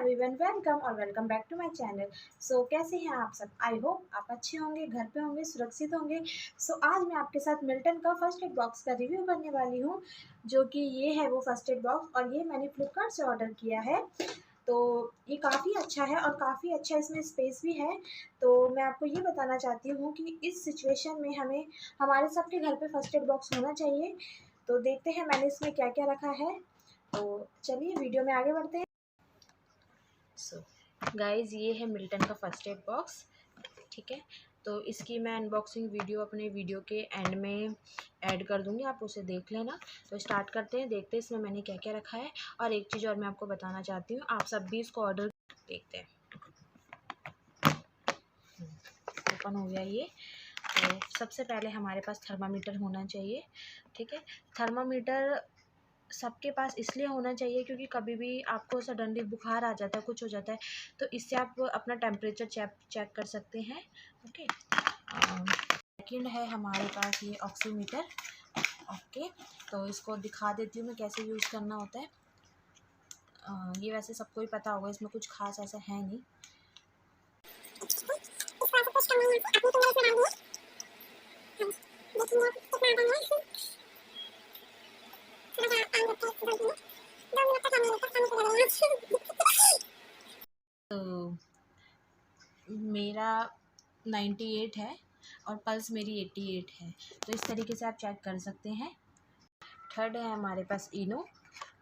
Everyone, welcome और welcome back to my channel. कैसे हैं आप सब? आई होप आप अच्छे होंगे, घर पे होंगे, सुरक्षित होंगे। आज मैं आपके साथ मिल्टन का फर्स्ट एड बॉक्स का रिव्यू करने वाली हूँ, जो कि ये है वो फर्स्ट एड बॉक्स और ये मैंने फ्लिपकार्ट से ऑर्डर किया है। तो ये काफ़ी अच्छा है और काफ़ी अच्छा इसमें स्पेस भी है। तो मैं आपको ये बताना चाहती हूँ कि इस सिचुएशन में हमें हमारे सबके घर पे फर्स्ट एड बॉक्स होना चाहिए। तो देखते हैं मैंने इसमें क्या क्या रखा है। तो चलिए वीडियो में आगे बढ़ते हैं। गाइज़, ये है मिल्टन का फर्स्ट एड बॉक्स। ठीक है, तो इसकी मैं अनबॉक्सिंग वीडियो अपने वीडियो के एंड में ऐड कर दूंगी, आप उसे देख लेना। तो स्टार्ट करते हैं, देखते हैं इसमें मैंने क्या क्या रखा है। और एक चीज़ और मैं आपको बताना चाहती हूँ, आप सब भी इसको ऑर्डर देखते हैं। ओपन हो गया ये। तो सबसे पहले हमारे पास थर्मामीटर होना चाहिए। ठीक है, थर्मामीटर सबके पास इसलिए होना चाहिए क्योंकि कभी भी आपको सडनली बुखार आ जाता है, कुछ हो जाता है, तो इससे आप अपना टेम्परेचर चेक कर सकते हैं। ओके, सेकंड है हमारे पास ये ऑक्सीमीटर। ओके, तो इसको दिखा देती हूँ मैं कैसे यूज़ करना होता है। ये वैसे सबको ही पता होगा, इसमें कुछ खास ऐसा है नहीं। तो मेरा 98 है और पल्स मेरी 88 है, तो इस तरीके से आप चेक कर सकते हैं। थर्ड है हमारे पास इनो।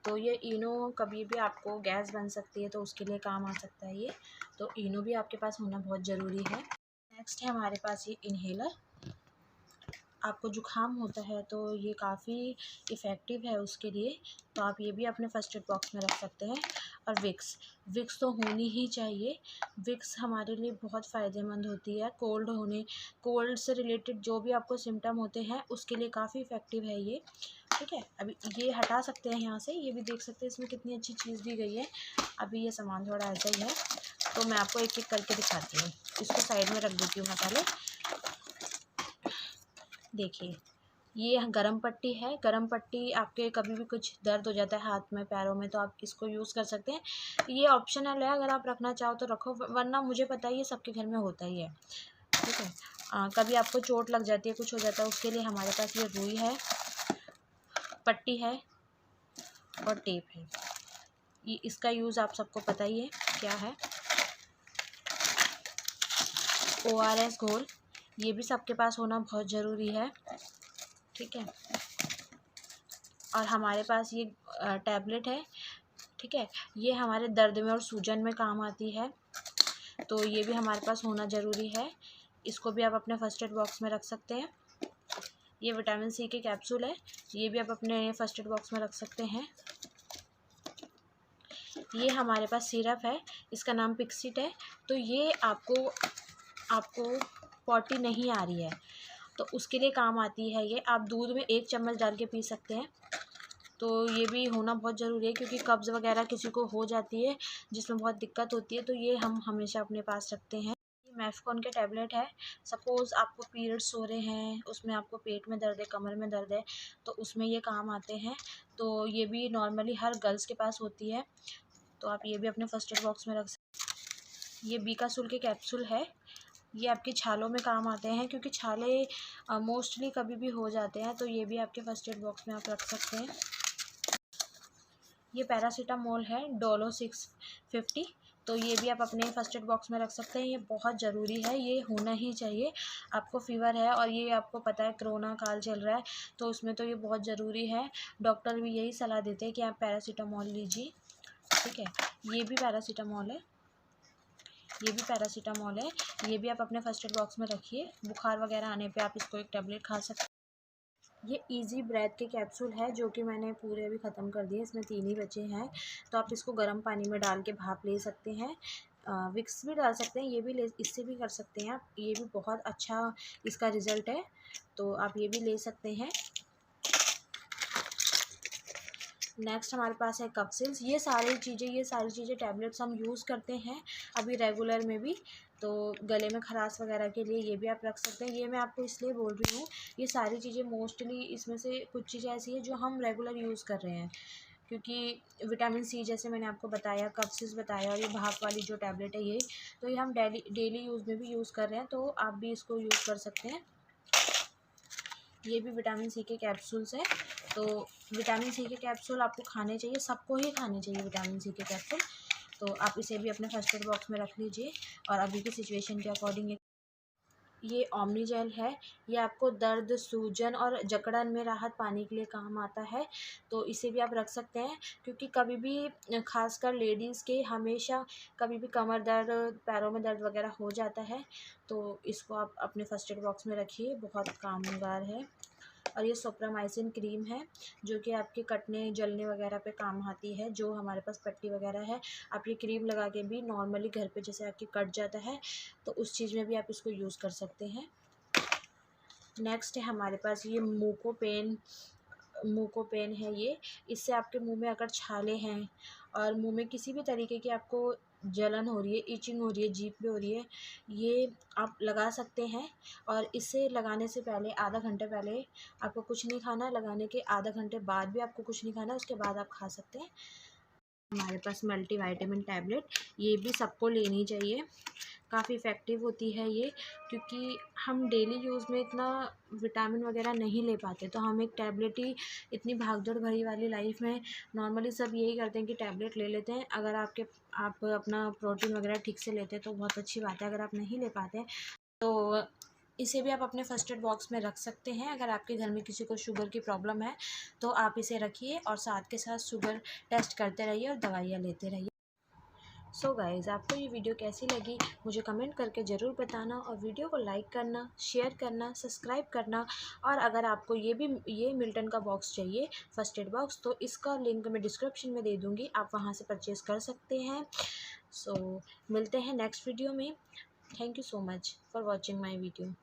तो ये इनो कभी भी आपको गैस बन सकती है, तो उसके लिए काम आ सकता है ये। तो इनो भी आपके पास होना बहुत ज़रूरी है। नेक्स्ट है हमारे पास ये इन्हेलर। आपको जुकाम होता है तो ये काफ़ी इफ़ेक्टिव है उसके लिए, तो आप ये भी अपने फर्स्ट एड बॉक्स में रख सकते हैं। और विक्स तो होनी ही चाहिए। विक्स हमारे लिए बहुत फ़ायदेमंद होती है। कोल्ड से रिलेटेड जो भी आपको सिम्टम होते हैं उसके लिए काफ़ी इफ़ेक्टिव है ये। ठीक है, अभी ये हटा सकते हैं यहाँ से। ये भी देख सकते हैं इसमें कितनी अच्छी चीज़ दी गई है। अभी ये सामान थोड़ा ऐसा ही है, तो मैं आपको एक एक करके दिखाती हूँ। इसको साइड में रख देती हूँ मैं पहले। देखिए, ये गरम पट्टी है। गरम पट्टी आपके कभी भी कुछ दर्द हो जाता है हाथ में, पैरों में, तो आप इसको यूज़ कर सकते हैं। ये ऑप्शनल है, अगर आप रखना चाहो तो रखो, वरना मुझे पता है ये सबके घर में होता ही है। ठीक है, कभी आपको चोट लग जाती है, कुछ हो जाता है, उसके लिए हमारे पास ये रुई है, पट्टी है और टेप है। ये इसका यूज़ आप सबको पता ही है क्या है। ORS घोल, ये भी सबके पास होना बहुत ज़रूरी है। ठीक है, और हमारे पास ये टैबलेट है। ठीक है, ये हमारे दर्द में और सूजन में काम आती है, तो ये भी हमारे पास होना ज़रूरी है। इसको भी आप अपने फर्स्ट एड बॉक्स में रख सकते हैं। ये विटामिन C के कैप्सूल है, ये भी आप अपने फर्स्ट एड बॉक्स में रख सकते हैं। ये हमारे पास सिरप है, इसका नाम पिक्सिट है। तो ये आपको पॉटी नहीं आ रही है तो उसके लिए काम आती है ये। आप दूध में 1 चम्मच डाल के पी सकते हैं। तो ये भी होना बहुत ज़रूरी है क्योंकि कब्ज़ वगैरह किसी को हो जाती है जिसमें बहुत दिक्कत होती है, तो ये हम हमेशा अपने पास रखते हैं। ये मैफकॉन के टैबलेट है। सपोज़ आपको पीरियड्स हो रहे हैं, उसमें आपको पेट में दर्द है, कमर में दर्द है, तो उसमें ये काम आते हैं। तो ये भी नॉर्मली हर गर्ल्स के पास होती है, तो आप ये भी अपने फर्स्ट एड बॉक्स में रख सकते हैं। ये बीकासूल के कैप्सूल है, ये आपके छालों में काम आते हैं क्योंकि छाले मोस्टली कभी भी हो जाते हैं, तो ये भी आपके फर्स्ट एड बॉक्स में आप रख सकते हैं। ये पैरासीटामोल है, डोलो 650, तो ये भी आप अपने फर्स्ट एड बॉक्स में रख सकते हैं। ये बहुत ज़रूरी है, ये होना ही चाहिए। आपको फ़ीवर है और ये आपको पता है कोरोना काल चल रहा है, तो उसमें तो ये बहुत ज़रूरी है। डॉक्टर भी यही सलाह देते हैं कि आप पैरासीटामोल लीजिए। ठीक है, ये भी पैरासीटामोल है, ये भी पैरासीटामोल है, ये भी आप अपने फर्स्ट एड बॉक्स में रखिए। बुखार वगैरह आने पे आप इसको एक टैबलेट खा सकते हैं। ये इजी ब्रेथ के कैप्सूल है, जो कि मैंने पूरे अभी ख़त्म कर दिए, इसमें 3 ही बचे हैं। तो आप इसको गर्म पानी में डाल के भाप ले सकते हैं। विक्स भी डाल सकते हैं, ये भी इससे भी कर सकते हैं आप। ये भी बहुत अच्छा इसका रिज़ल्ट है, तो आप ये भी ले सकते हैं। नेक्स्ट हमारे पास है कप्सिल्स। ये सारी चीज़ें टैबलेट्स हम यूज़ करते हैं अभी रेगुलर में भी, तो गले में खराश वगैरह के लिए ये भी आप रख सकते हैं। ये मैं आपको इसलिए बोल रही हूँ, ये सारी चीज़ें मोस्टली इसमें से कुछ चीज़ें ऐसी हैं जो हम रेगुलर यूज़ कर रहे हैं। क्योंकि विटामिन सी जैसे मैंने आपको बताया, कफ बताया, और ये भाप वाली जो टैबलेट है ये, तो ये हम डेली यूज़ में भी यूज़ कर रहे हैं, तो आप भी इसको यूज़ कर सकते हैं। ये भी विटामिन सी के कैप्सूल्स हैं। तो विटामिन सी के कैप्सूल आपको खाने चाहिए, सबको ही खाने चाहिए विटामिन सी के कैप्सूल। तो आप इसे भी अपने फर्स्ट एड बॉक्स में रख लीजिए। और अभी की सिचुएशन के अकॉर्डिंग ये ओमनी जेल है। ये आपको दर्द, सूजन और जकड़न में राहत पाने के लिए काम आता है, तो इसे भी आप रख सकते हैं। क्योंकि कभी भी खासकर लेडीज़ के हमेशा कभी भी कमर दर्द, पैरों में दर्द वगैरह हो जाता है, तो इसको आप अपने फर्स्ट एड बॉक्स में रखिए, बहुत कामगार है। और ये सोप्रामाइसिन क्रीम है, जो कि आपके कटने, जलने वगैरह पे काम आती है। जो हमारे पास पट्टी वगैरह है, आप ये क्रीम लगा के भी नॉर्मली घर पे जैसे आपकी कट जाता है, तो उस चीज़ में भी आप इसको यूज़ कर सकते हैं। नेक्स्ट है हमारे पास ये मूकोपेन है ये। इससे आपके मुंह में अगर छाले हैं और मुंह में किसी भी तरीके की आपको जलन हो रही है, इचिंग हो रही है, जीभ पे हो रही है, ये आप लगा सकते हैं। और इसे लगाने से पहले आधा घंटे पहले आपको कुछ नहीं खाना, लगाने के आधा घंटे बाद भी आपको कुछ नहीं खाना, उसके बाद आप खा सकते हैं। हमारे पास मल्टीविटामिन टैबलेट, ये भी सबको लेनी चाहिए, काफ़ी इफ़ेक्टिव होती है ये। क्योंकि हम डेली यूज़ में इतना विटामिन वगैरह नहीं ले पाते, तो हम एक टैबलेट ही, इतनी भागदौड़ भरी वाली लाइफ में नॉर्मली सब यही करते हैं कि टैबलेट ले लेते हैं। अगर आप अपना प्रोटीन वगैरह ठीक से लेते हैं तो बहुत अच्छी बात है। अगर आप नहीं ले पाते तो इसे भी आप अपने फर्स्ट एड बॉक्स में रख सकते हैं। अगर आपके घर में किसी को शुगर की प्रॉब्लम है तो आप इसे रखिए, और साथ के साथ शुगर टेस्ट करते रहिए और दवाइयाँ लेते रहिए। सो गाइज़, आपको ये वीडियो कैसी लगी मुझे कमेंट करके ज़रूर बताना, और वीडियो को लाइक करना, शेयर करना, सब्सक्राइब करना। और अगर आपको ये मिल्टन का बॉक्स चाहिए, फर्स्ट एड बॉक्स, तो इसका लिंक मैं डिस्क्रिप्शन में दे दूँगी, आप वहाँ से परचेज़ कर सकते हैं। सो मिलते हैं नेक्स्ट वीडियो में। Thank you so much for watching my video.